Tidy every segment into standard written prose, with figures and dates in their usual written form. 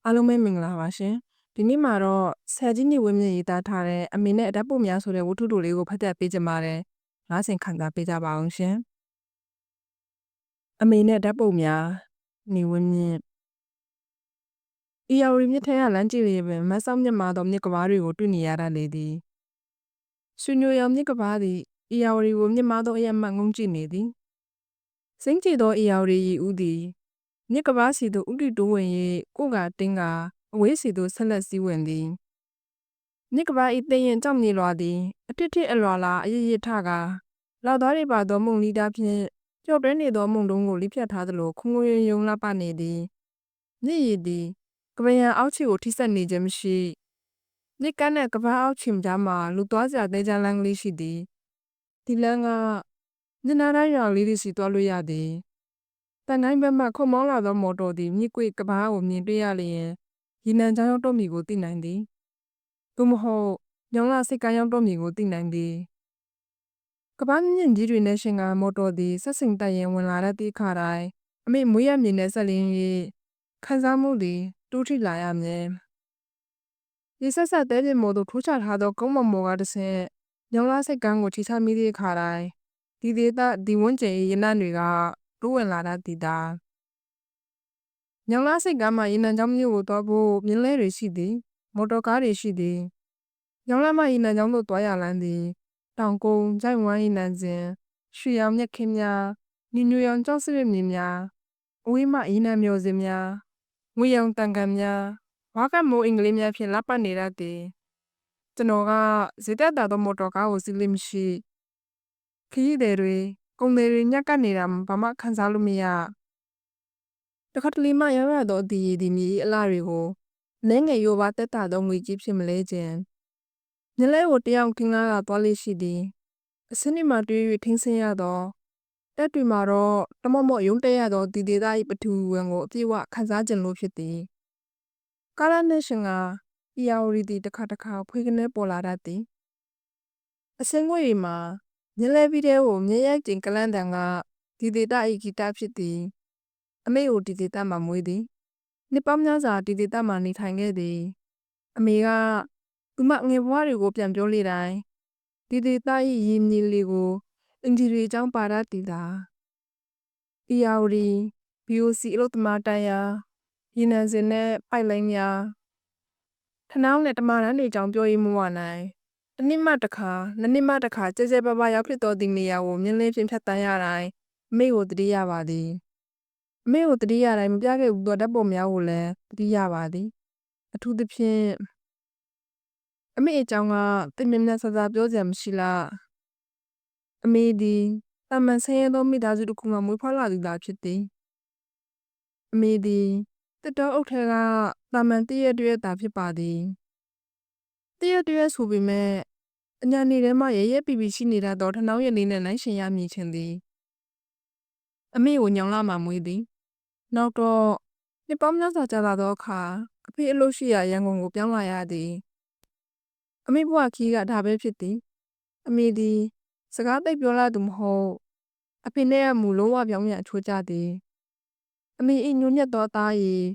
အားလုံးပဲမင်္ဂလာပါရှင်ဒီနေ့မှာတော့ဆယ်ကြီးနှစ်ဝင်းမြင့်ရေးသားထားတဲ့အမေနဲ့အဓာတ်ပုံများဆိုတဲ့ဝတ္ထုတိုလေးကိုဖတ်ပြပေးကြပါမယ်နားဆင်ခံစားပေးကြပါအောင်ရှင်အမေနဲ့ဓာတ်ပုံများနေဝင်းမြင့်အီယာဝရီမြစ်ထဲကလမ်းကြည့်ရရင်မတ်ဆောက်မြတ်မာသောမြစ်ကဘာတွေကိုတွေ့နေရတာလေသည်ရွှေညိုရောင်မြစ်ကဘာသည်အီယာဝရီကိုမြစ်မာသောအရက်မှတ်ငုံကြည့်နေသည်စိမ့်ကြည်သောအီယာဝရီရီဦးသည်မြစ်ကဘာစီသို့ဥတီတိုးဝင်၍ကိုကတင်းကအဝေးစီသို့ဆက်လက်စည်းဝင်သည်မြစ်ကဘာ၏သိရင်ကြောက်မြေလွာသည်အထစ်ထစ်အလွာလာအရရထကလောက်သားတွေပါသောမုံလီသားဖြင့်ကြော့တွဲနေသောမုံတုံးကိုလိဖြတ်ထားသလိုခုံငွေယုံလှပနေသည်မြစ်ရည်သည်ကပယံအောက်ခြေကိုထိဆက်နေခြင်းမရှိမြစ်ကမ်းနဲ့ကဘာအောက်ခြေကြားမှာလူသွားစရာတဲချမ်းလမ်းကလေးရှိသည်ဒီလမ်းကမြစ်နားတိုင်းရွာလေးတွေစီသွားလို့ရသည်တန်တိုင်းဘက်မှခုံမောင်းလာသောမော်တော်သည်မြစ်ကွေ့ကဘာကိုမြင်တွေ့ရလျင်ရေနံချောင်းရောက်တော့မည်ကိုသိနိုင်သည်သို့မဟုတ်ညောင်လာစိတ်ကမ်းရောက်တော့မည်ကိုသိနိုင်သည်ကဘာမြင့်ကြီးတွေနဲ့ရှင်ကမော်တော်သည်ဆက်စိမ်တက်ရင်ဝင်လာတဲ့အခါတိုင်းအမေမွေးရမြေနဲ့ဆက်လင်း၍ခံစားမှုသည်တိုးထိလာရမည်ရေဆက်ဆက်တဲပြင်မော်သို့ထိုးချထားသောကုန်းမော်ကတဆင့်ညောင်လာစိတ်ကမ်းကိုချီချမိသည့်အခါတိုင်းဒီဒေသဒီဝန်းကျင်၏ရနံ့တွေကတိုးဝင်လာတတ်သည်သာညောင်လာစိတ်ကမ်းမှာရေနံချောင်းမျိုးကိုသွားဖို့မြင်းလဲတွေရှိသည်မော်တော်ကားတွေရှိသည်ညောင်လာမှရေနံချောင်းသို့သွားရလမ်းသည်တောင်ကုန်း၊ဂျိုက်ဝမ်၏နံစဉ်ရွှေရောင်မြက်ခင်းများညီညွတ်ရောင်ကြောက်စရစ်မြေများအဝေးမှရေနံမျောစင်များငွေရောင်တန်ကန်များဝါကမိုးအင်္ဂလိပ်များဖြင့်လှပနေတတ်သည်ကျွန်တော်ကဈေးသက်သာသောမော်တော်ကားကိုစီးလိမရှိခရီးသည်တွေကုန်သည်တွေညက်ကပ်နေတာဘာမှခံစားလို့မရတခါတလေမှရောက်ရသောအတီးရည်ဒီမြေအလားတွေကိုလဲငယ်ရိုးပါတက်တာသောငွေကြီးဖြစ်မလဲခြင်းညလဲကိုတယောက်ခင်းကားကသွားလေးရှိသည်အစင်းဒီမှာတွေ့၍ထင်းဆင်းရသောတက်တွေမှာတော့တမော့မော့ရုံးတက်ရသောဒီဒေသ၏ပထူဝင်ကိုအပြည့်အဝခံစားခြင်းလို့ဖြစ်သည်ကာလာနဲ့ရှင်ကအီယာဝရီသည်တခါဖွေးကနေပေါ်လာတတ်သည်အစင်းငွေရီမှာညလဲပြီးတဲ့ကိုမြဲရိုက်ကျင်ကလန့်တန်ကဒီဒေသ၏ဂီတဖြစ်သည်အမေကိုဒီဒေသမှာမွေးသည်နှစ်ပေါင်းများစွာဒီဒေသမှာနေထိုင်ခဲ့သည်အမေကသူမငယ်ဘဝတွေကိုပြန်ပြောလေတိုင်းဒီဒေသ၏ရင်းမြစ်လေးကိုအင်ဂျီတွေအကြောင်းပါရတည်တာအီယာဝတီ BOC အလို့သမားတိုင်ယာရေနံစင်နဲ့ပိုက်လိုင်းများထနောင်းနဲ့တမရန်တွေအကြောင်းပြောရေးမဝနိုင်တနှစ်မှတစ်ခါနှစ်နှစ်မှတစ်ခါကျဲကျဲပါပါရောက်ဖြစ်တော်ဒီနေရာကိုမြင်းလင်းဖြင့်ဖြတ်တန်းရတိုင်းအမေကိုတတိယပါသည်အမေကိုတတိယတိုင်းမပြခဲ့ဘူးသောဓာတ်ပုံများကိုလည်းတတိယပါသည်အထူးသဖြင့်အမေအကြောင်းကတင်မြတ်ဆဆပြောစရာမရှိလားအမေသည်တာမန်ဆင်းရဲသောမိသားစုတစ်ခုမှမွေးဖွားလာသူသာဖြစ်သည်အမေသည်တစ်တောအုပ်ထဲကတာမန်တရက်တရက်သာဖြစ်ပါသည်တရက်တရက်ဆိုပေမဲ့အညာနေထဲမှာရဲရဲပီပီရှိနေတတ်သောထနောင်းရည်လေးနဲ့နိုင်ရှင်ရမည်ခြင်းသည်အမေကိုညောင်လာမှမွေးသည်နောက်တော့နှစ်ပေါင်းများစွာကြာလာသောအခါအဖေအလုပ်ရှိရာရန်ကုန်ကိုပြောင်းလာရသည်အမေဘဝခီးကဒါပဲဖြစ်သည်အမေသည်စကားသိပ်ပြောလာသူမဟုတ်အဖေနဲ့အမူလုံးဝပြောင်းပြန်အချိုးကျသည်အမေ၏ညှို့ညက်သောသားရည်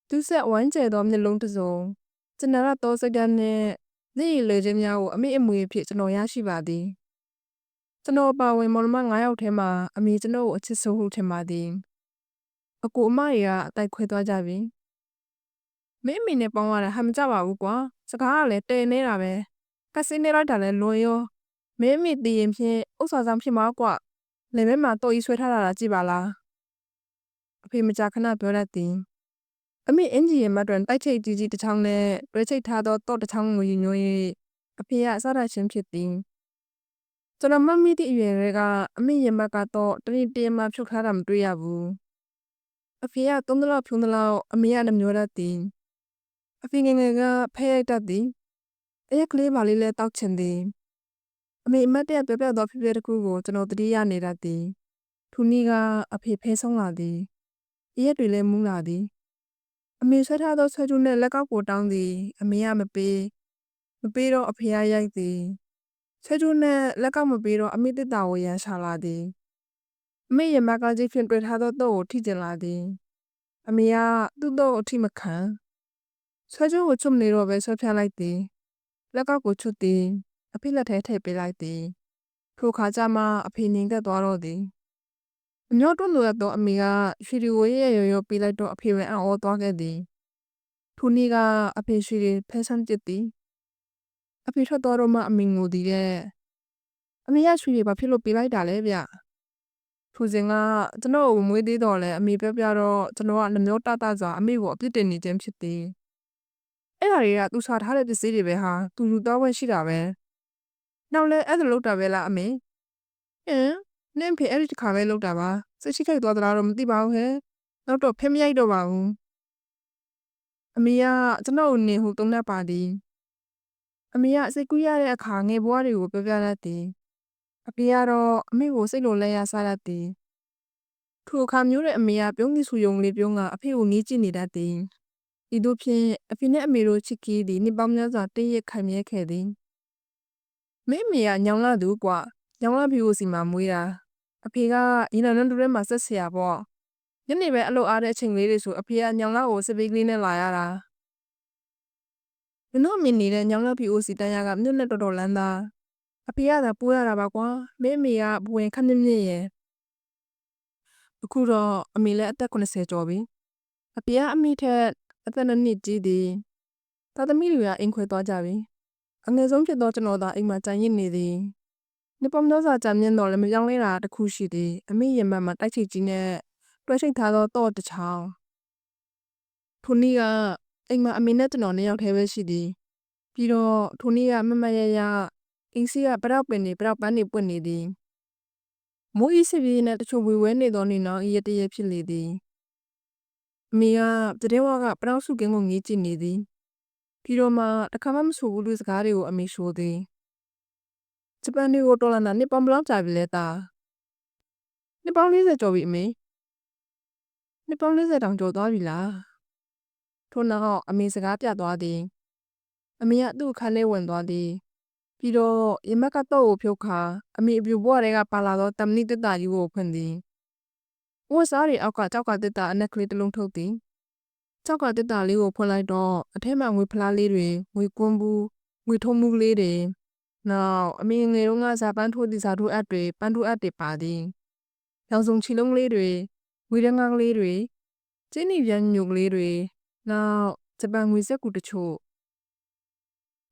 သူဆက်ဝမ်းကျဲသောမျက်လုံးတစ်စုံကျနရသောစိတ်ဓာတ်နှင့်နေ့ရည်လေခြင်းများကိုအမေအမွေအဖြစ်ကျွန်တော်ရရှိပါသည်ကျွန်တော်ပါဝင်မော်လမ9ယောက်ထဲမှာအမေကျွန်တော်ကိုအချစ်ဆုံးဟုထင်ပါသည်အကိုအမတွေကအတိုက်ခွဲသွားကြပြီမင်းအမေနဲ့ပေါင်းရတာဟာမကြပါဘူးကွာစကားကလည်းတဲနေတာပဲကစင်းနေလိုက်တာလည်းလွန်ရောမင်းအမေတည်ရင်ဖြင့်ဥစ္စာဆောင်ဖြစ်မှာကွလယ်ဘက်မှာတော့ကြီးဆွဲထားတာကြည့်ပါလားအဖေမကြာခဏပြောတတ်သည်အမေအင်ဂျီရဲ့မတ်တွင်တိုက်ချိတ်ကြီးတစ်ချောင်းနဲ့တွဲချိတ်ထားသောတော့တစ်ချောင်းကိုယူညွှန်း၍အဖေကအစားရချင်းဖြစ်သည်ကျွန်တော်မမိသည့်အရွယ်တွေကအမေရဲ့မတ်ကတော့တနေ့တည်းမှဖြုတ်ထားတာမတွေ့ရဘူးအဖေကသုံးသလောက်ဖြုံးသလောက်အမေကနှမျောတတ်သည်အဖေငယ်ငယ်ကဖဲရိုက်တတ်သည်တရက်ကလေးပါလေးလဲတောက်ချင်သည်အမေအမတ်တရပြောပြသောဖြစ်ဖြစ်တစ်ခုကိုကျွန်တော်သတိရနေတတ်သည်ထူနီးကအဖေဖဲဆုံးလာသည်ရက်တွေလည်းမူးလာသည်အမေဆွဲထားသောဆွဲကြိုးနဲ့လက်ကောက်ကိုတောင်းသည်အမေကမပေးတော့အဖေကရိုက်သည်ဆွဲကြိုးနဲ့လက်ကောက်မပေးတော့အမေတစ်တာကိုရန်ရှာလာသည်အမေရဲ့မကကြီးဖြင့်တွေ့ထားသောတော့ကိုထိကျင်လာသည်အမေကသူ့တော့အထိမခံ ဆွဲကြိုးကိုချွတ်မနေတော့ပဲဆွဲဖြတ်လိုက်သည်လက်ကောက်ကိုချွတ်သည်အဖေလက်ထဲထည့်ပေးလိုက်သည်ထိုခါကျမှအဖေငြိမ်သက်သွားတော့သည်အမျောတွန်းလိုသောအမေကရွှေတွေကိုရဲရဲရောပေးလိုက်တော့အဖေပင်အံ့ဩသွားခဲ့သည်ထိုနေ့ကအဖေရွှေတွေဖဲဆန်းပစ်သည်အဖေထွက်သွားတော့မှအမေငိုသည်တဲ့အမေရရွှေတွေဘာဖြစ်လို့ပေးလိုက်တာလဲဗျထိုစဉ်ကကျွန်တော်ကိုမွေးသေးတော့လဲအမေပြောတော့ကျွန်တော်ကနှမျောတတစွာအမေကိုအပြစ်တင်နေခြင်းဖြစ်သည်အဲ့ဒါတွေကသူစားထားတဲ့ပစ္စည်းတွေပဲဟာသူယူသွားခွင့်ရှိတာပဲနောက်လဲအဲ့ဒါလောက်တာပဲလားအမေနင့်ဖေအဲ့ဒီတစ်ခါပဲလောက်တာပါစိတ်ရှိခိုက်သွားသလားတော့မသိပါဘူးဟဲ့နောက်တော့ဖဲမရိုက်တော့ပါဘူးအမေကကျွန်တော်ကိုနေဟုသုံးတတ်ပါသည်အမေကစိတ်ကူးရတဲ့အခါငယ်ဘွားတွေကိုပြောပြတတ်သည်အဖေကတော့အမေကိုစိတ်လိုလဲရစားတတ်သည်ထိုအခါမျိုးတဲ့အမေကပြုံးသည့်ဆူယုံလေးပြုံးကအဖေကိုငေးကြည့်နေတတ်သည်ဤသို့ဖြင့်အဖေနှင့်အမေတို့ချစ်ကီးသည်နှစ်ပေါင်းများစွာတည့်ရခိုင်မြဲခဲ့သည်မင်းအမေကညောင်လာသူကွာညောင်လာပြီကိုစီမှာမွေးတာအဖေကရေနံနဲ့တူထဲမှာဆက်เสียပေါ့ညနေပဲအလုပ်အားတဲ့အချိန်လေးတွေဆိုအဖေကညောင်လာကိုစစ်ပေးကလေးနဲ့လာရတာမင်းတို့အမေနေတဲ့ညောင်လာပြီကိုစီတန်းရကမြို့နဲ့တော်တော်လန်းသားအဖေကသာပိုးရတာပါကွာမင်းအမေကဘဝင်ခက်မြင့်မြင့်ရဲ့အခုတော့အမေလည်းအသက်80ကျော်ပြီအဖေကအမိထက်အသက်2နှစ်ကြီးသည်သားသမီးတွေကအိမ်ခွဲသွားကြပြီအငယ်ဆုံးဖြစ်သောကျွန်တော်သာအိမ်မှာကြံရစ်နေသည်နှစ်ပေါင်းများစွာကြာမြင့်တော့လည်းမပြောင်းလဲတာတစ်ခုရှိသည်အမေရင်ဘတ်မှာတိုက်ချိတ်ကြီးနဲ့တွဲချိတ်ထားသောတော့တစ်ချောင်းထိုနေ့ကအိမ်မှာအမေနဲ့ကျွန်တော်နှစ်ယောက်တည်းပဲရှိသည်ပြီးတော့ထိုနေ့ကမမရရအင်းစီကပရောက်ပင်နေပရောက်ပန်းနေပွင့်နေသည်မိုးဤစစ်ပြေးနဲ့တချို့ဝေဝဲနေသောနေနောင်ဤရတရဖြစ်လေသည်အမေကတတဲ့ဝါကပရောက်စုကင်းကိုငေးကြည့်နေသည်ပြီးတော့မှတစ်ခါမှမဆိုဘူးလူစကားတွေကိုအမေရှိုးသည်ဂျပန်တွေကိုတော်လာတာနှစ်ပေါင်းဘယ်လောက်ကြာပြီလဲသားနှစ်ပေါင်း40ကျော်ပြီအမေနှစ်ပေါင်း40တောင်ကျော်သွားပြီလားထို့နောက်အမေစကားပြသွားသည်အမေကသူ့အခန်းထဲဝင်သွားသည်ပြီးတော့ရမက်ကတော့ကိုဖြုတ်ခါအမေအပြူဘွားတွေကပါလာသောတမဏိတစ်တာကြီးကိုဖွင့်သည်ဝတ်စားတွေအောက်ကကြောက်ကတစ်တာအနက်ကလေးတစ်လုံးထုတ်သည်ကြောက်ကတစ်တာလေးကိုဖွင့်လိုက်တော့အထက်မှာငွေဖလားလေးတွေငွေကွန်းဘူးငွေထုံးမှုလေးတွေနောက်အမေငယ်တုန်းကဇာပန်းထိုးသည့်ဇာထိုးအပ်တွေပန်းထိုးအပ်တွေပါသည်ရောင်စုံချီလုံးလေးတွေငွေတန်းကားကလေးတွေကျင်းနီပြန်ညိုကလေးတွေနောက်ဂျပန်ငွေစက်ကူတချို့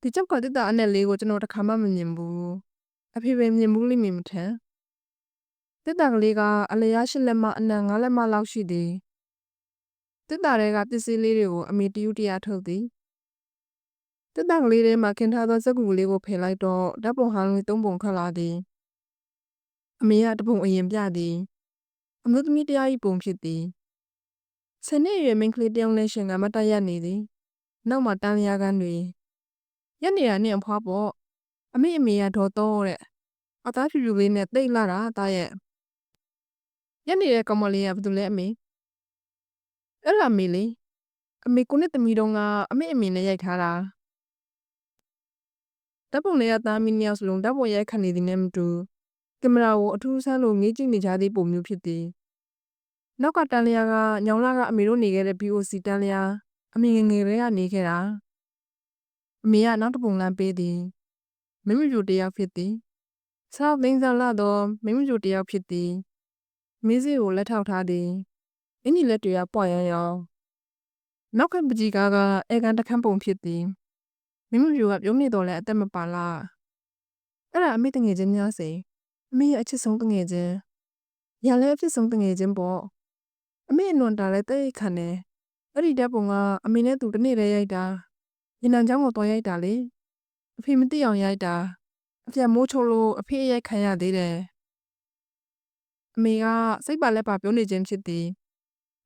ဒီကြောက်ကတစ်တာအနက်လေးကိုကျွန်တော်တစ်ခါမှမမြင်ဘူးအဖေပဲမြင်ဘူးလိမ့်မည်မထင်တစ်တာကလေးကအလျား8လက်မအနံ9လက်မလောက်ရှိသည်တစ်တာတွေကပစ္စည်းလေးတွေကိုအမေတယူတရာထုတ်သည်တစ်တာကလေးထဲမှာခင်းထားသောစက်ကူကလေးကိုဖယ်လိုက်တော့ဓာတ်ပုံဟောင်းလေး3ပုံထွက်လာသည်အမေကတပုံအရင်ပြသည်အမျိုးသမီးတရားဤပုံဖြစ်သည်ဆယ်နှစ်အရွယ်မိန်းကလေးတစ်ယောက်နဲ့ရှင်ကမတ်တရနေသည်နောက်မှာတန်းလျားကန်းတွေရက်နေတာနဲ့အဖွားပေါ့အမေကဒေါ်တော့တဲ့အသားဖြူဖြူလေးနဲ့တိတ်လာတာတာရဲ့ရက်နေတဲ့ကောင်မလေးကဘာလို့လဲအမေအဲ့ဒါအမေလေအမေကိုနဲ့သမီးတုန်းကအမေနဲ့ရိုက်ထားတာဓာတ်ပုံလေးကသားမီးနှစ်ယောက်စလုံးဓာတ်ပုံရိုက်ခတ်နေသည်နဲ့မတူကင်မရာကိုအထူးဆန်းလို့ငေးကြည့်နေကြသည့်ပုံမျိုးဖြစ်သည်နောက်ကတန်းလျားကညောင်လာကအမေတို့နေခဲ့တဲ့ BOC တန်းလျားအမေငယ်ငယ်လေးကနေခဲ့တာအမေကနောက်တစ်ပုံလမ်းပေးသည်မင်းမပြူတယောက်ဖြစ်သည်စားသိန်းစားလာတော့မင်းမပြူတယောက်ဖြစ်သည်မင်းစီကိုလက်ထောက်ထားသည်အင်းကြီးလက်တွေကပွားရရောင်နောက်ကပကြီးကားကအဲကန်တခန်းပုံဖြစ်သည်မင်းမပြူကပြုံးနေတော့လဲအသက်မပါလားအဲ့ဒါအမေတငယ်ချင်းများစေအမေရဲ့အချစ်ဆုံးတငယ်ချင်းရလဲအဖြစ်ဆုံးတငယ်ချင်းပေါ့အမေအနွန်တာလဲတဲ့ရိတ်ခံတယ်အဲ့ဒီဓာတ်ပုံကအမေနဲ့သူတနေ့တည်းရိုက်တာရေနံချောင်းကိုတော်ရိုက်တာလေအဖေမသိအောင်ရိုက်တာအပြတ်မိုးချိုးလို့အဖေရိုက်ခံရသေးတယ်အမေကစိတ်ပါလက်ပါပြောနေခြင်းဖြစ်သည်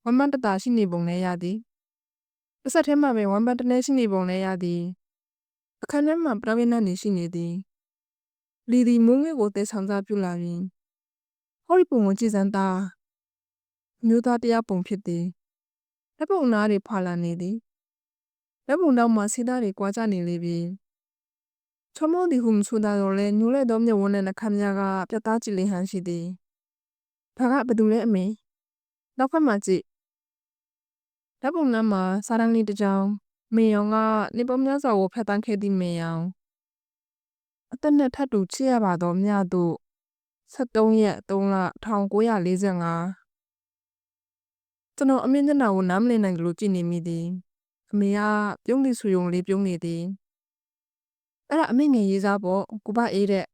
ဝမ်းမတတာရှိနေပုံနဲ့ရသည်တစ်ဆက်ထဲမှာပဲဝမ်းပန်းတနေရှိနေပုံနဲ့ရသည်အခန်းထဲမှာပရဝိနတ်နေရှိနေသည်လီဒီမုံငွေကိုတဲဆောင်စားပြုလာပြီးဟောဒီပုံကိုကြည်စမ်းသားမျိုးသားတရားပုံဖြစ်သည်လက်ပုံနားတွေဖွာလာနေသည်လက်ပုံနောက်မှာစီးသားတွေကြွားကြနေလေပြီချမောဒီဟုမဆူတာတော့လဲညိုလဲတော့မြဝန်းနဲ့နှခမ်းများကပြတ်သားကြည်လင်ဟန်ရှိသည်ဘာကဘသူလဲအမေနောက်ဖက်မှာကြည့်ဓာတ်ပုံနားမှာစာတန်းလေးတစ်ကြောင်း မေယောင်ကနေပေါင်းများစွာကိုဖျက်ဆီးခဲ့သည့်မေယောင်အသက်နဲ့ထပ်တူချစ်ရပါသောမြတ်သို့73 ရက် 3 လ 1945ကျွန်တော်အမေမျက်နှာကိုနားမလည်နိုင်လို့ကြည့်နေမိသည်အမေကပြုံးသည်ဆိုရုံလေးပြုံးနေသည်အဲ့ဒါအမေငယ်ရေးစားပေါ့ကိုဘအေးတဲ့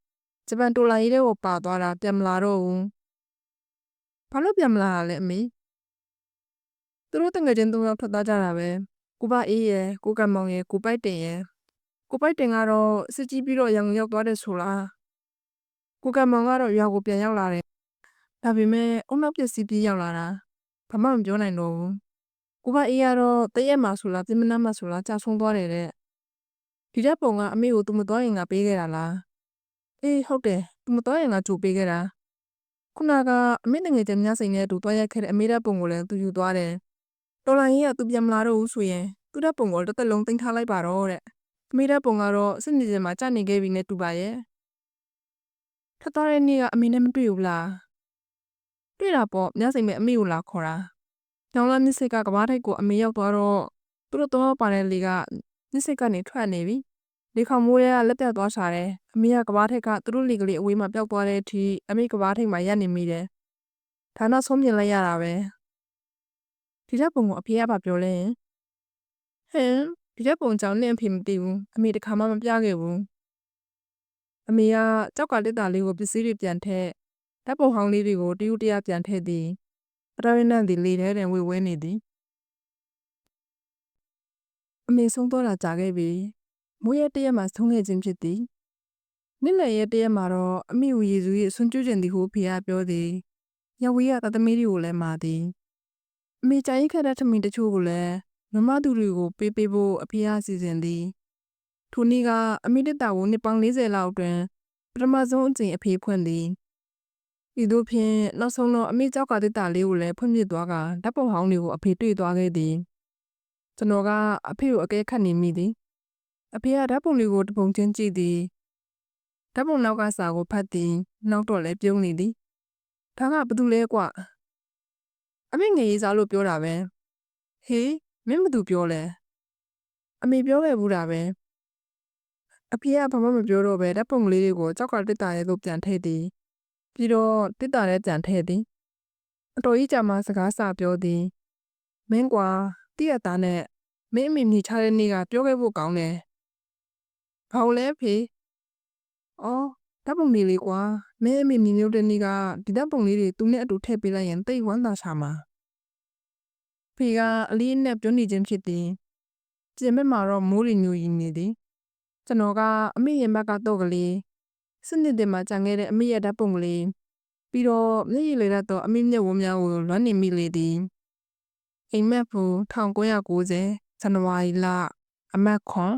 ဂျပန်တိုလာရေးတဲ့ကိုပါသွားတာပြန်မလာတော့ဘူးဘာလို့ပြန်မလာတာလဲအမေသူတို့တငယ်ချင်း 3 ယောက်ထွက်သွားကြတာပဲကိုဘအေးရယ်ကိုကံမောင်ရယ်ကိုပိုက်တင်ရယ်ကိုပိုက်တင်ကတော့စစ်ကြီးပြီးတော့ရန်ကုန်ရောက်သွားတယ်ဆိုလားကိုကံမောင်ကတော့ရွာကိုပြန်ရောက်လာတယ်ဒါပေမဲ့အုံနောက်ပစ္စည်းပြေးရောက်လာတာဘာမှမပြောနိုင်တော့ဘူးကိုဘအေးကတော့တရက်မှဆိုလားပြင်းမနာမှဆိုလားကြာဆုံးသွားတယ်တဲ့ဒီတဲ့ပုံကအမေကိုသူမသွားရင်ငါပေးခဲ့တာလားအေးဟုတ်တယ်သူမသွားရင်ငါကြိုပေးခဲ့တာခုနကအမေငယ်ချင်းများစိန်နဲ့အတူသွားရက်ခဲ့တဲ့အမေတဲ့ပုံကိုလည်းသူယူသွားတယ်တော်လိုင်းကြီးကသူပြန်မလာတော့ဘူးဆိုရင်သူတဲ့ပုံကိုတစ်သက်လုံးတင်ထားလိုက်ပါတော့တဲ့အမေတဲ့ပုံကတော့စစ်နေချင်းမှာကြာနေခဲ့ပြီနဲ့တူပါရဲ့ထပ်သွားတဲ့နေ့ကအမေနဲ့မတွေ့ဘူးလားတွေ့တာပေါ့ညစိန်မဲ့အမေကိုလာခေါ်တာညောင်လာမြစ်စိတ်ကကဘာထိတ်ကိုအမေရောက်သွားတော့သူတို့တော့ပါတဲ့လေကမြစ်စိတ်ကနေထွက်နေပြီလေခေါမိုးရဲကလက်ပြတ်သွားရှာတယ်အမေကကဘာထိတ်ကသူတို့လေကလေးအဝေးမှာပျောက်သွားတဲ့အထိအမေကဘာထိတ်မှာရပ်နေမိတယ်ဒါနောက်ဆုံးမြင်လိုက်ရတာပဲဒီတဲ့ပုံကိုအဖေကပါပြောလဲဟင်ဒီတဲ့ပုံကြောင့်နင့်အဖေမသိဘူးအမေတခါမှမပြခဲ့ဘူးအမေကကြောက်ကတစ်တာလေးကိုပစ္စည်းတွေပြန်ထည့်ဓာတ်ပုံဟောင်းလေးတွေကိုတယူတရပြန်ထည့်သည်ပထဝီနန်သည်လေထဲတွင်ဝေဝဲနေသည်အမေဆုံးသွားတာကြာခဲ့ပြီမိုးရဲတရက်မှဆုံးခဲ့ခြင်းဖြစ်သည်နေ့လယ်ရက်တရက်မှာတော့အမိကိုယေစု၏ဆွန့်ကျွတ်ခြင်းသည်ဟုဖေကပြောသည်ရဝေးကတသမီးတွေကိုလည်းမာသည်အမေကြာရင်ခက်တဲ့ထမင်းတချို့ကိုလည်းမမသူတွေကိုပေးဖို့အဖေကစီစဉ်သည်ထိုနေ့ကအမိတက်တာကိုနှစ်ပေါင်း40လောက်အတွင်းပထမဆုံးအကြိမ်အဖေဖွင့်သည်ဤသို့ဖြင့်နောက်ဆုံးတော့အမိကြောက်ကတက်တာလေးကိုလည်းဖွင့်ပြသွားကဓာတ်ပုံဟောင်းတွေကိုအဖေတွေ့သွားခဲ့သည်ကျွန်တော်ကအဖေကိုအကဲခတ်နေမိသည်အဖေကဓာတ်ပုံလေးကိုတပုံချင်းကြည့်သည်ဓာတ်ပုံနောက်ကစာကိုဖတ်သည်နောက်တော့လည်းပြုံးနေသည်ဒါကဘာတူလဲကွအမေငယ်ရေးစားလို့ပြောတာပဲဟေးမင်းဘာတူပြောလဲအမေပြောခဲ့ဘူးတာပဲအဖေကဘာမှမပြောတော့ပဲဓာတ်ပုံကလေးတွေကိုကြောက်ကတစ်တာရဲ့သို့ပြန်ထည့်သည်ပြီးတော့တစ်တာရဲ့ပြန်ထည့်သည်အတော်ကြီးကြာမှစကားစာပြောသည်မင်းကွာတိရသားနဲ့မင်းအမေမြေချတဲ့နေ့ကပြောခဲ့ဖို့ကောင်းတယ်ဘာလို့လဲဖေအော်ဓာတ်ပုံလေးကွာမင်းအမေမြေမြုပ်တဲ့နေ့ကဒီဓာတ်ပုံလေးတွေသူနဲ့အတူထည့်ပေးလိုက်ရင်တိတ်ဝမ်းသာချမှာဖေကအလေးနဲ့ပြောနေခြင်းဖြစ်သည်ပြင်မဲ့မှာတော့မိုးရီညူရီနေသည်ကျွန်တော်ကအမေရဲ့ဘက်ကတော့ကလေးစနစ်တင်မှာကြံခဲ့တဲ့အမေရဲ့ဓာတ်ပုံကလေးပြီးတော့မျက်ရည်လေးတော့အမေမျက်ဝန်းများကိုလွှမ်းနေမိလေသည်အိမ်မက်ဖူ1990ဇန်နဝါရီလအမတ်ခွန်